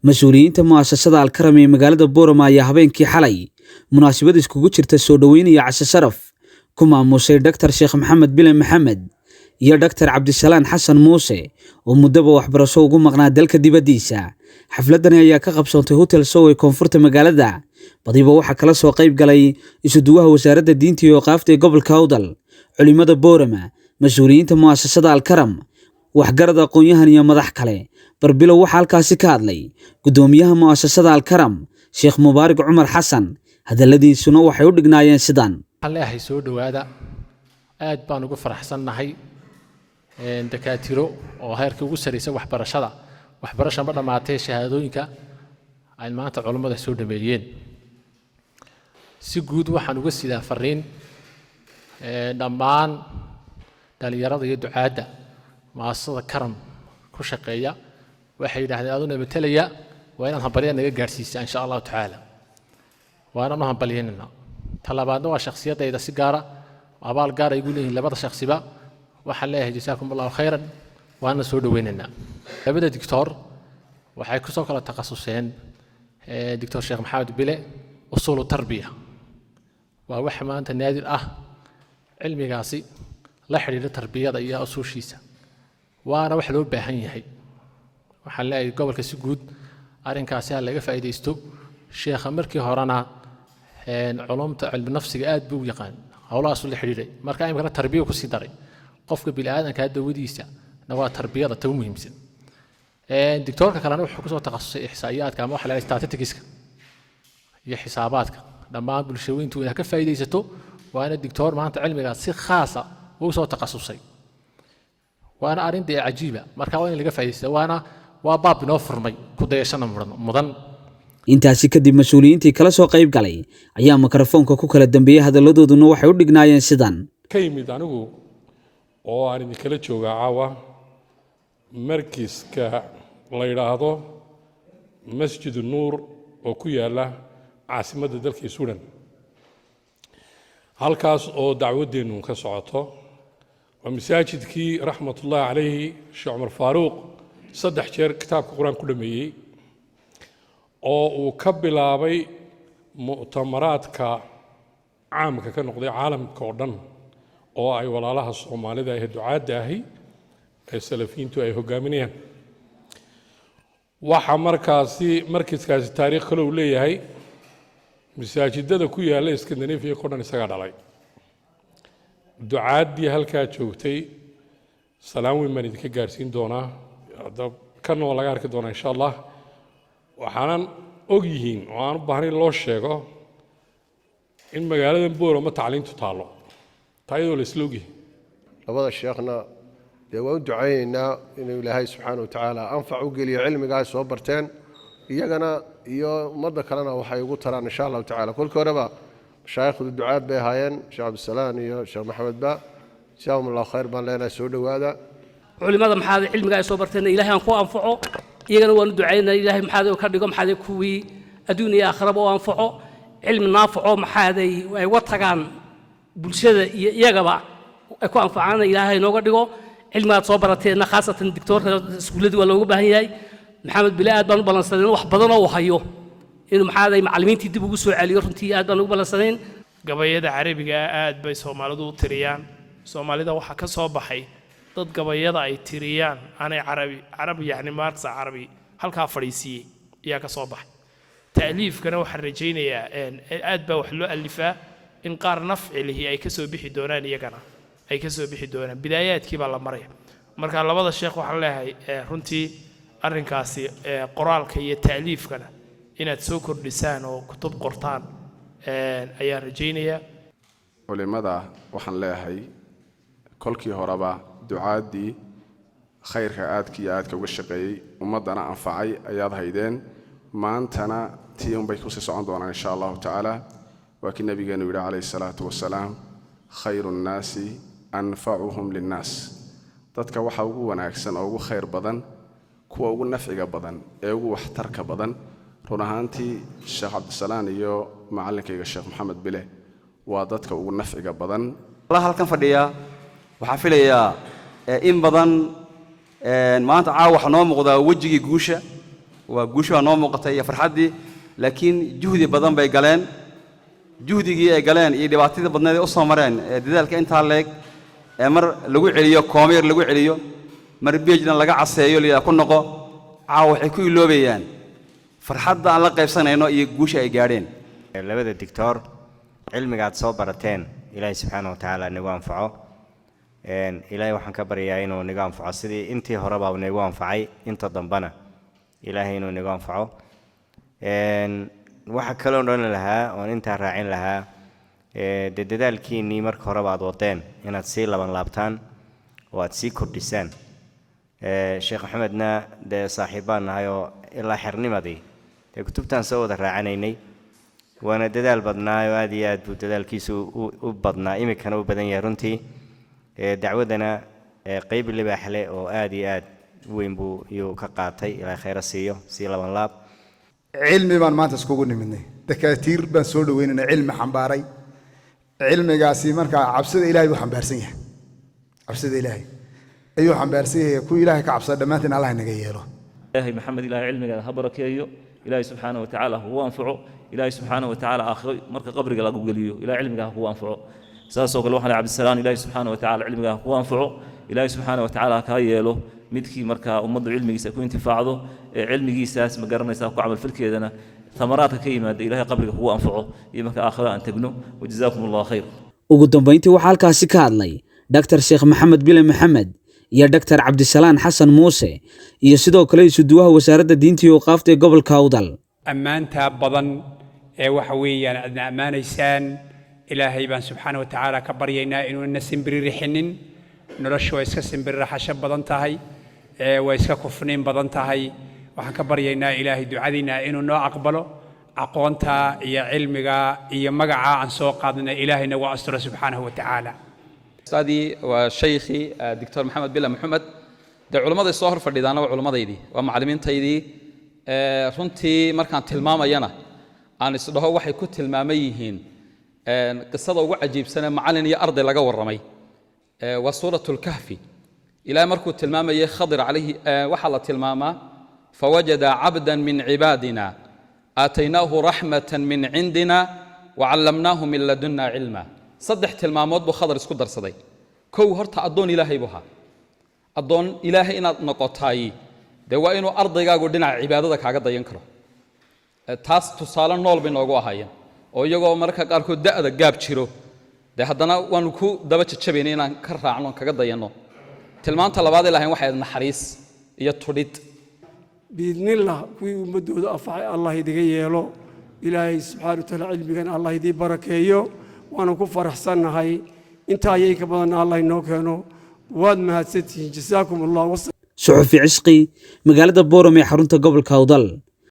mas-uuliyiinta mu'asasada Alkaram ee magaalada Boorama ayaa habeenkii xalay munaasabad iskugu jirta soo dhaweynaya casho sharaf ku maamusay Dr. Sheekh Maxamed Bilen Maxamed iyo Dr. Cabdisalaan Xasan Muuse oo muddaba waxbarasho ugu maqnaa dalka dibadiisa. Xafladani ayaa ka qabsoontay Hotel Sow ee koonfurta magaalada. Badiba waxaa kala soo qayb galay isuduwaha wasaaradda diinta iyo qaafta ee gobolka Awdal, culimada Boorama, mas-uuliyiinta mu'asasada Alkaram, waxgarad aqoon-yahan iyo madax kale. Barbilow waxaa halkaasi ka hadlay gudoomiyaha mu'asasada Alkaram, Sheekh Mubaarak Cumar Xasan. hadaladiisuna waxay u dhignaayeen sidan: Allahay soo dhawaada, aad baan ugu faraxsanahay dakaatiro oo heerka ugu sareysa waxbarashada ma dhamaatay shahaadooyinka ay maanta culimada soo dhameeyeen. Si guud waxaan uga sidaa fariin dhammaan dhalinyarada iyo ducaada mu'asasada Karam ku shaqeeya. waxay yiraahdeen aduna matalaya waa inaan hambaliyada naga gaarsiisaa insha Allah taala. waana noo hambaliyeenna talabaadna waa shakhsiyadayda si gaara abaal gaar ay igu leeyihiin labada shakhsiba. waxaan leeyahay jazaakumullahu khayran, waana soo dhaweynaynaa. labada doctor waxay ku soo kala takhasuseen Dr. Sheekh Maxamed Bile usul tarbiya, waa wax maanta naadir ah cilmigaasi la xiriira tarbiyada iyo usuushiisa, waana wax loo baahan yahay. waxaan leeyahay gobolka si guud arrinkaasi laga faa'iideysto. sheekha markii horena culumta cilmi nafsiga aad buu yaqaan, hawlahaas la xiriiray. marka imkana tarbiyo ku sii daray qofka bini'aadanka dawadiisa waa tarbiyada tan muhiimsan. doctorka kalena wuxuu ku soo takhasusay ihsaa'iyaadka ama waxa la yiraahdo statistics iyo xisaabaadka. dhammaan bulshooyintu inay ka faa'iideysato waana doctor maanta cilmigaas si khaas ah uu soo takhasusay, waana arrin cajiiba. marka waa in laga faa'iideysto, waa baab inoo furmay ku dayashana mudan. intaasi kadib mas-uuliyiintii kala soo qayb galay ayaa mikrofoonka ku kala dambeeyay. hadaladooduna waxay u dhignaayeen sidan: ka yimid anigu oo aan idinkala joogaa caawa markiiska la yidhaahdo Masjid Nuur oo ku yaala caasimadda dalka Suudaan, halkaas oo dacwadeenu ka socoto. waa masaajidkii raxmatullaahi calayhi Sheekh Umar Faaruq 3 jeer kitaabka quraan ku dhameeyay, oo uu ka bilaabay mu'tamaraadka caamka ka noqday caalamka oo dhan, oo ay walaalaha Soomaalida ee ducaadda ahi ee salafiintu ay hogaaminayaan. waxa markiiskaasi taariikh kale uu leeyahay. masaajidada ku yaala Scandinavia oo dhan isaga dhalay. ducaaddii halkaa joogtay salaam weyn baan idinka gaarsiin doonaa, kana oo laga arki doonaa insha Allah. waxaanan og yihiin oo aan u baahnayn loo sheego in magaalada Boorama tacliintu taalo taayadoo la isla ogyahay. labada sheekhna dee waan u ducaynaynaa inuu Ilaahay subxaanahu wa tacaala anfac u geliyo cilmigaas soo barteen, iyagana iyo ummadda kalena waxay ugu taraan insha Allah tacaala. kolkii horeba mashaayikhdu ducaad bay ahaayeen, Sheekh Cabdisalaan iyo Sheekh Maxamed Ba. jazakumullahu khayr baan leenahay, soo dhawaada. culimada maxaad cilmigaas soo barteen Ilaahay aan ku anfaco, iyagana waan u ducaynaa Ilaahay maxaad ka dhigo maxaad kuwii adduun iyo aakhiraba oo anfaco. cilmi naafaco maxaad ay uga tagaan bulshada iyo iyagaba ay ku anfacaan Ilaahay nooga dhigo. cilmigaad soo barateena khaasatan doctorka iskuuladii waa looga baahan yahay. maxamed Bile aad baan u balansanay wax badan oo hayo inuu maxaad ay macallimiintii dib ugu soo celiyo. runtii aad baan ugu balansanay. gabayada carabiga aad bay Soomaalidu u tiriyaan. Soomaalida waxa ka soo baxay dad gabayada ay tiriyaan aanay carabi yani maarsa carabi halka fariisiyay ayaa ka soo baxay. taaliifkana waxa rajaynayaa aad baa wax loo alifaa in qaar nafciilihi ay ka soo bixi doonaan, iyagana ay ka soo bixi doonaan. bidaayaadkii baa la maray. marka labada sheekh waxaan leeyahay runtii arrinkaasi qoraalka iyo taaliifkana inaad soo kordhisaan oo kutub qortaan ayaan rajaynayaa. culimada waxaan leeyahay kolkii horeba ducaadii khayrka aadka uga shaqeeyay ummadana anfacay ayaad haydeen. maantana tii unbay ku sii socon doonaan insha Allah taala. waa kii nabigeenu yidhi calayhi salaatu wasalaam, khayru nnaasi anfacuhum linnaas. dadka waxa ugu wanaagsan oo ugu khayr badan kuwa ugu nafciga badan ee ugu waxtarka badan. run ahaantii Sheekh Cabdisalaan iyo macallinkayga Sheekh Maxamed Bile waa dadka ugu nafciga badan. Allah halkan fadhiya waxaa filayaa in badan maanta caawa waxa noo muuqda wajigii guusha وجوشوا نوم قطعية فرحدي لكن جهدي بدن بيجلين جهدي جلين إيه دبعتي بدنا دي أصلا مرين لذلك أنت عليك مر لقوا عليو كامير لقوا عليو مر بيجنا لقى عصيو اللي يكون نقو عاو حكوا له بيان فرحد على قيب سنة إنه يجوش يجارين. لبدا الدكتور علمي قاعد صوبرتين إلهي سبحانه وتعالى نقوم فعه إلهي وحن كبر يا إنه نقوم فعه سدي أنتي هربا ونقوم فعي أنت ضمبنا إلهي إنه نقوم فعه واحد كلون لها وأنت راعين لها ددال كيني مرك هربا دوتين هنا تصير لبن لابتان وتسي كردستان الشيخ محمدنا ده صاحبان هايو إلا حرني مدي كتبتان سوى راعنيني وانا ددال بدنا واديات بدال كيسو وبدنا إمي كانوا بدن يرنتي دعوتنا قيب اللي بحلي واديات وين بو يو كقاطي إلى خير السيو سيلا من لاب علمي بان ما تسكوغني مني دكاتير بان سولو وين علم حنباري علمي قاسي مركا عبسد إلهي وحنبارسيه عبسد إلهي أيوه حنبارسيه كو إلهي كعبسد دماتنا الله نجيله إلهي محمد إلهي علمي هبرك أيوه إلهي سبحانه وتعالى هو أنفعه إلهي سبحانه وتعالى آخر مرك قبرك لا قليو إلهي علمك هو أنفعه ساسوق الوحنا عبد السلام إلهي سبحانه وتعالى علمك هو أنفعه إلهي سبحانه وتعالى كايله مدكي مركا ومض علمك سيكون انتفاعه علمك ساس مقرنا يساق عمل في الكيدنا ثمرات كيمة إلهي قبرك هو أنفعه يمك آخر أن تبنوا وجزاكم الله خير. وقدم بينتي وحالك سكادلي دكتور شيخ محمد بن محمد يا دكتور عبد السلام حسن موسى iyo sidoo kale isuduwaha wasaaradda diinta iyo waqaafta ee gobolka Awdal ammaanta badan ee waxa weeyaan adna ammaanaysaan ilaahay baan subxaanahu wa ta'aala ka baryaynaa inuu na simbirixinin noloshu way iska simbirixasho badan tahay way iska kufniin badan tahay waxaan ka baryaynaa ilaahay ducadiina inuu noo aqbalo aqoonta iyo cilmiga iyo magaca aan soo qaadnay ilaahayna waa asturo subxaanahu wa ta'aala أستاذي وشيخي الدكتور محمد بن محمد ده علماء الصهر فردينا وعلماء ذي ومعلمين تيدي رنتي مركان تلمامينا أنا صدقه واحد كنت تلماميهين قصة وعجيب سنة معلن يا أرض لقوا الرمي وصورة الكهف إلى مركو تلمامي خضر عليه وحل تلمامة فوجد عبدا من عبادنا آتيناه رحمة من عندنا وعلمناه من لدنا علما صدح تلمامات بخضر اسكو درسدي كو هرتا ادون الهي بوها ادون الهي ان نقطاي de waa inuu ardaygaagu dhinaca cibaadada kaaga dayan karo taas tusaale nool bay noogu ahaayeen oo iyagoo marka qaarkood da'da gaab jiro de haddana waanu ku daba jajabaynay inaan ka raacno kaga dayanno tilmaanta labaad ilaahay waxay naxariis iyo tudhid biidnillah kuwii ummadooda afacay allah idiga yeelo ilaahay subxaanahu wa ta'aala cilmigan allah idii barakeeyo waanu ku faraxsannahay inta ayay ka badan allah inoo keeno waad mahadsantihiin jasaakum allah suxufi cishqi magaalada Boorame xarunta gobolka Awdal.